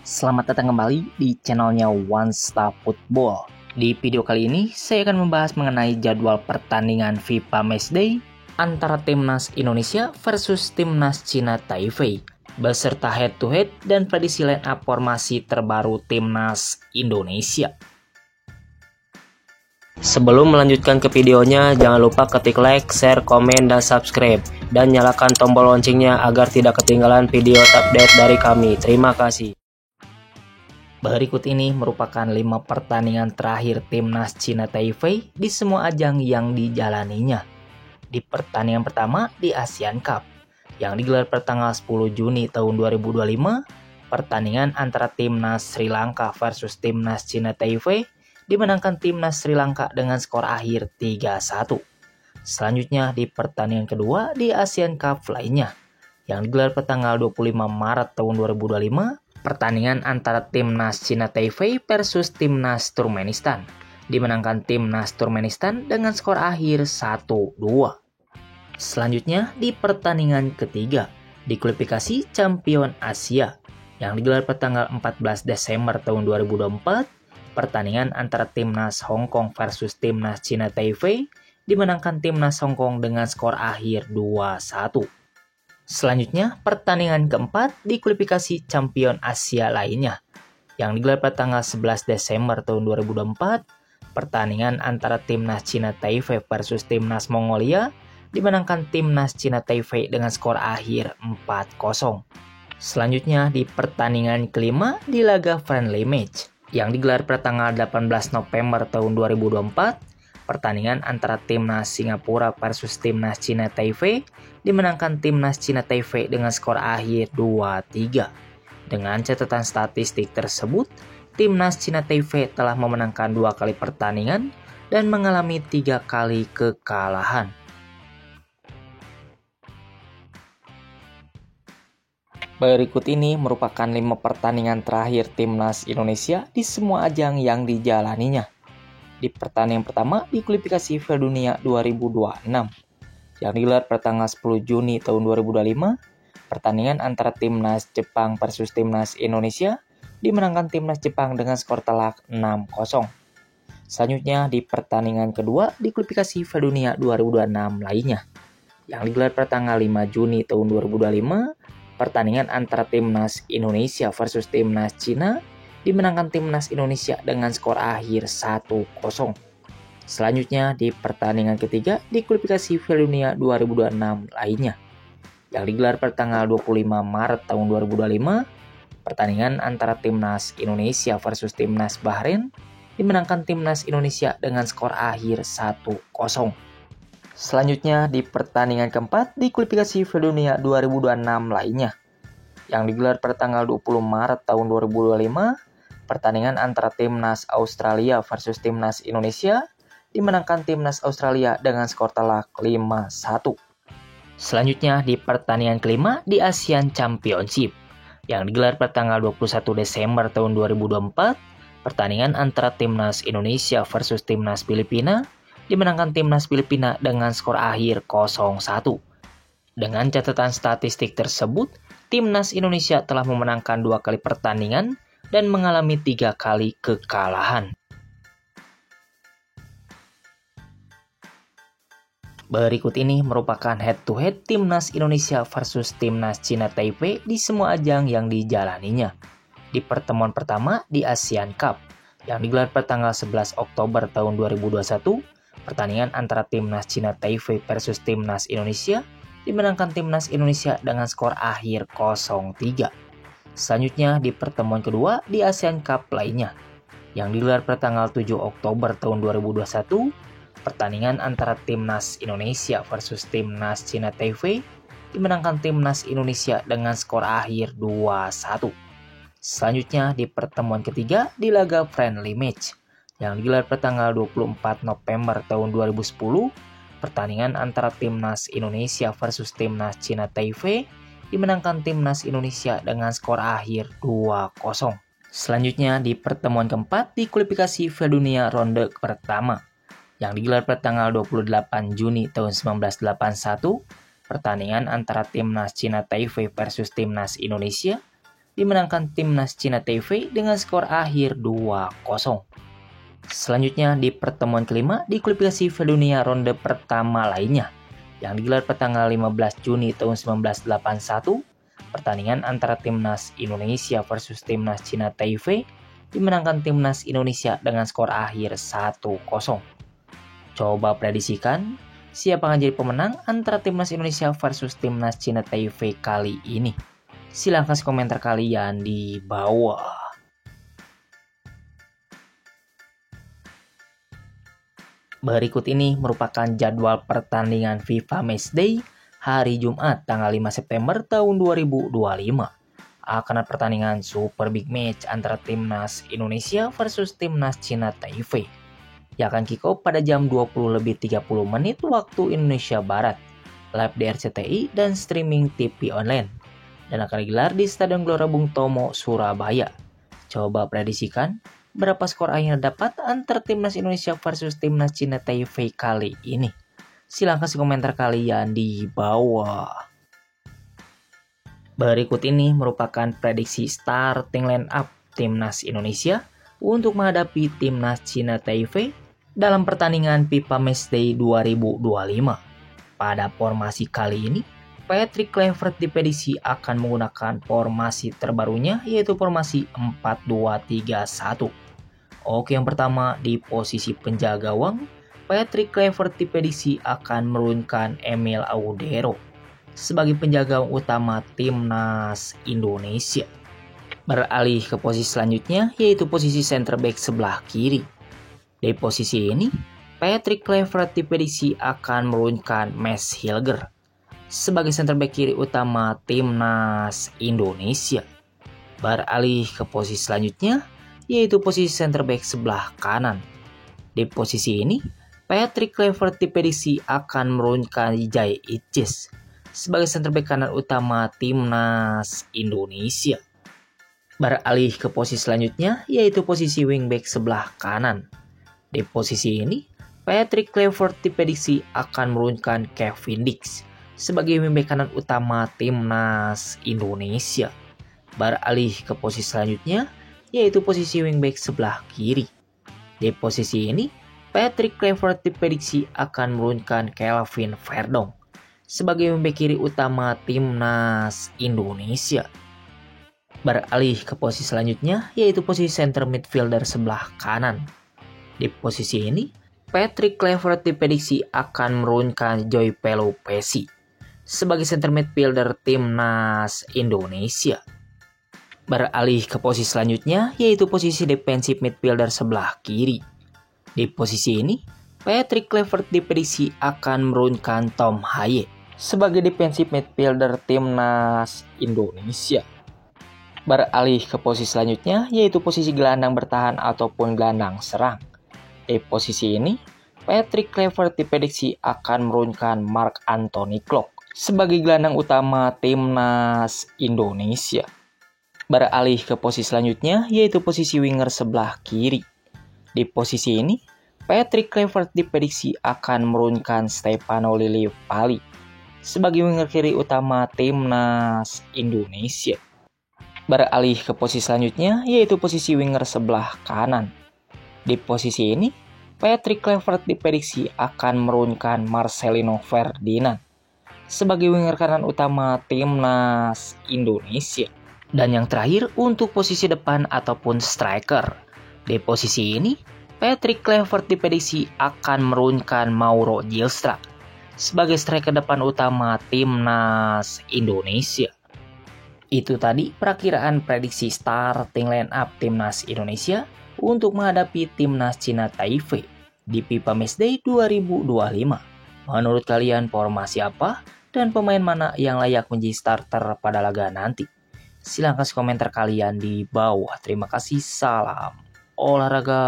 Selamat datang kembali di channelnya One Star Football. Di video kali ini, saya akan membahas mengenai jadwal pertandingan FIFA Matchday antara Timnas Indonesia versus Timnas China Taipei, beserta head-to-head dan prediksi line up formasi terbaru Timnas Indonesia. Sebelum melanjutkan ke videonya, jangan lupa ketik like, share, komen, dan subscribe. Dan nyalakan tombol loncengnya agar tidak ketinggalan video update dari kami. Terima kasih. Berikut ini merupakan 5 pertandingan terakhir Timnas China Taipei di semua ajang yang dijalaninya. Di pertandingan pertama di ASEAN Cup, yang digelar pertanggal 10 Juni tahun 2025, pertandingan antara Timnas Sri Lanka versus Timnas China Taipei dimenangkan Timnas Sri Lanka dengan skor akhir 3-1. Selanjutnya di pertandingan kedua di ASEAN Cup lainnya, yang digelar pertanggal 25 Maret tahun 2025, pertandingan antara Timnas China Taipei versus Timnas Turkmenistan dimenangkan Timnas Turkmenistan dengan skor akhir 1-2. Selanjutnya di pertandingan ketiga di kualifikasi Champion Asia yang digelar pertanggal 14 Desember tahun 2024, pertandingan antara Timnas Hong Kong versus Timnas China Taipei dimenangkan Timnas Hong Kong dengan skor akhir 2-1. Selanjutnya, pertandingan keempat di kualifikasi Champion Asia lainnya, yang digelar pada tanggal 11 Desember tahun 2024, pertandingan antara Timnas China Taipei versus Timnas Mongolia dimenangkan Timnas China Taipei dengan skor akhir 4-0. Selanjutnya, di pertandingan kelima di laga friendly match, yang digelar pada tanggal 18 November tahun 2024, pertandingan antara Timnas Singapura versus Timnas China Taipei dimenangkan Timnas China Taipei dengan skor akhir 2-3. Dengan catatan statistik tersebut, Timnas China Taipei telah memenangkan 2 kali pertandingan dan mengalami 3 kali kekalahan. Berikut ini merupakan 5 pertandingan terakhir Timnas Indonesia di semua ajang yang dijalaninya. Di pertandingan pertama di kualifikasi Piala Dunia 2026 yang digelar pada tanggal 10 Juni tahun 2025, pertandingan antara Timnas Jepang versus Timnas Indonesia dimenangkan Timnas Jepang dengan skor telak 6-0. Selanjutnya di pertandingan kedua di kualifikasi Piala Dunia 2026 lainnya yang digelar pada tanggal 5 Juni tahun 2025, pertandingan antara Timnas Indonesia versus Timnas China dimenangkan Timnas Indonesia dengan skor akhir 1-0. Selanjutnya di pertandingan ketiga di kualifikasi Piala Dunia 2026 lainnya yang digelar pada tanggal 25 Maret tahun 2025, pertandingan antara Timnas Indonesia versus Timnas Bahrain dimenangkan Timnas Indonesia dengan skor akhir 1-0. Selanjutnya di pertandingan keempat di kualifikasi Piala Dunia 2026 lainnya yang digelar pada tanggal 20 Maret tahun 2025, pertandingan antara Timnas Australia versus Timnas Indonesia dimenangkan Timnas Australia dengan skor telak 5-1. Selanjutnya di pertandingan kelima di ASEAN Championship yang digelar pada tanggal 21 Desember tahun 2024, pertandingan antara Timnas Indonesia versus Timnas Filipina dimenangkan Timnas Filipina dengan skor akhir 0-1. Dengan catatan statistik tersebut, Timnas Indonesia telah memenangkan 2 kali pertandingan dan mengalami 3 kali kekalahan. Berikut ini merupakan head-to-head Timnas Indonesia versus Timnas China Taipei di semua ajang yang dijalaninya. Di pertemuan pertama di ASEAN Cup, yang digelar pada tanggal 11 Oktober tahun 2021, pertandingan antara Timnas China Taipei versus Timnas Indonesia dimenangkan Timnas Indonesia dengan skor akhir 0-3. Selanjutnya di pertemuan kedua di ASEAN Cup lainnya yang digelar pada tanggal 7 Oktober tahun 2021, pertandingan antara Timnas Indonesia versus Timnas China Taipei dimenangkan Timnas Indonesia dengan skor akhir 2-1. Selanjutnya di pertemuan ketiga di laga friendly match yang digelar pada tanggal 24 November tahun 2010, pertandingan antara Timnas Indonesia versus Timnas China Taipei dimenangkan Timnas Indonesia dengan skor akhir 2-0. Selanjutnya di pertemuan keempat di kualifikasi Piala Dunia ronde pertama yang digelar pada tanggal 28 Juni tahun 1981, pertandingan antara Timnas China Taipei versus Timnas Indonesia dimenangkan timnas Cina TV dengan skor akhir 2-0. Selanjutnya di pertemuan kelima di kualifikasi Piala Dunia ronde pertama lainnya yang digelar pada tanggal 15 Juni tahun 1981, pertandingan antara timnas Indonesia versus timnas Cina TV dimenangkan timnas Indonesia dengan skor akhir 1-0. Coba prediksikan siapa yang jadi pemenang antara timnas Indonesia versus timnas Cina TV kali ini? Silahkan komentar kalian di bawah. Berikut ini merupakan jadwal pertandingan FIFA Matchday hari Jumat tanggal 5 September tahun 2025. Akan ada pertandingan Super Big Match antara timnas Indonesia versus timnas Cina TV yang akan kick off pada jam 20:30 waktu Indonesia Barat, live di RCTI dan streaming TV online, dan akan digelar di Stadion Gelora Bung Tomo, Surabaya. Coba prediksikan berapa skor akhir dapat antara timnas Indonesia versus timnas Cina TV kali ini? Silahkan komentar kalian di bawah. Berikut ini merupakan prediksi starting line up timnas Indonesia untuk menghadapi timnas Cina TV dalam pertandingan FIFA Matchday 2025. Pada formasi kali ini, Patrick Kluivert diprediksi akan menggunakan formasi terbarunya, yaitu formasi 4-2-3-1. Oke, yang pertama di posisi penjaga gawang, Patrick Kluivert diprediksi akan menurunkan Emil Audero sebagai penjaga gawang utama timnas Indonesia. Beralih ke posisi selanjutnya, yaitu posisi center back sebelah kiri. Di posisi ini, Patrick Kluivert diprediksi akan menurunkan Mads Hilger sebagai center back kiri utama timnas Indonesia. Beralih ke posisi selanjutnya, yaitu posisi center back sebelah kanan. Di posisi ini, Patrick Kluivert diprediksi akan menurunkan Jai Ichis sebagai center back kanan utama timnas Indonesia. Beralih ke posisi selanjutnya, yaitu posisi wingback sebelah kanan. Di posisi ini, Patrick Kluivert diprediksi akan menurunkan Kevin Dix sebagai wingback kanan utama timnas Indonesia. Beralih ke posisi selanjutnya, yaitu posisi wingback sebelah kiri. Di posisi ini, Patrick Kluivert diprediksi akan menurunkan Kelvin Verdong sebagai wingback kiri utama timnas Indonesia. Beralih ke posisi selanjutnya, yaitu posisi center midfielder sebelah kanan. Di posisi ini, Patrick Kluivert diprediksi akan menurunkan Joy Pelupesi sebagai center midfielder timnas Indonesia. Beralih ke posisi selanjutnya, yaitu posisi defensive midfielder sebelah kiri. Di posisi ini, Patrick Kluivert diprediksi akan menurunkan Tom Haye sebagai defensive midfielder timnas Indonesia. Beralih ke posisi selanjutnya, yaitu posisi gelandang bertahan ataupun gelandang serang. Di posisi ini, Patrick Kluivert diprediksi akan menurunkan Marc Anthony Klok sebagai gelandang utama timnas Indonesia. Beralih ke posisi selanjutnya, yaitu posisi winger sebelah kiri. Di posisi ini, Patrick Kluivert diprediksi akan menurunkan Stefano Lillipali sebagai winger kiri utama timnas Indonesia. Beralih ke posisi selanjutnya, yaitu posisi winger sebelah kanan. Di posisi ini, Patrick Kluivert diprediksi akan menurunkan Marcelino Ferdinand sebagai winger kanan utama timnas Indonesia. Dan yang terakhir untuk posisi depan ataupun striker. Di posisi ini, Patrick Kluivert diprediksi akan menurunkan Mauro Gilstra sebagai striker depan utama timnas Indonesia. Itu tadi perakiraan prediksi starting line up timnas Indonesia untuk menghadapi timnas Cina TV di FIFA Matchday 2025. Menurut kalian formasi apa dan pemain mana yang layak menjadi starter pada laga nanti? Silahkan komentar kalian di bawah. Terima kasih, salam olahraga.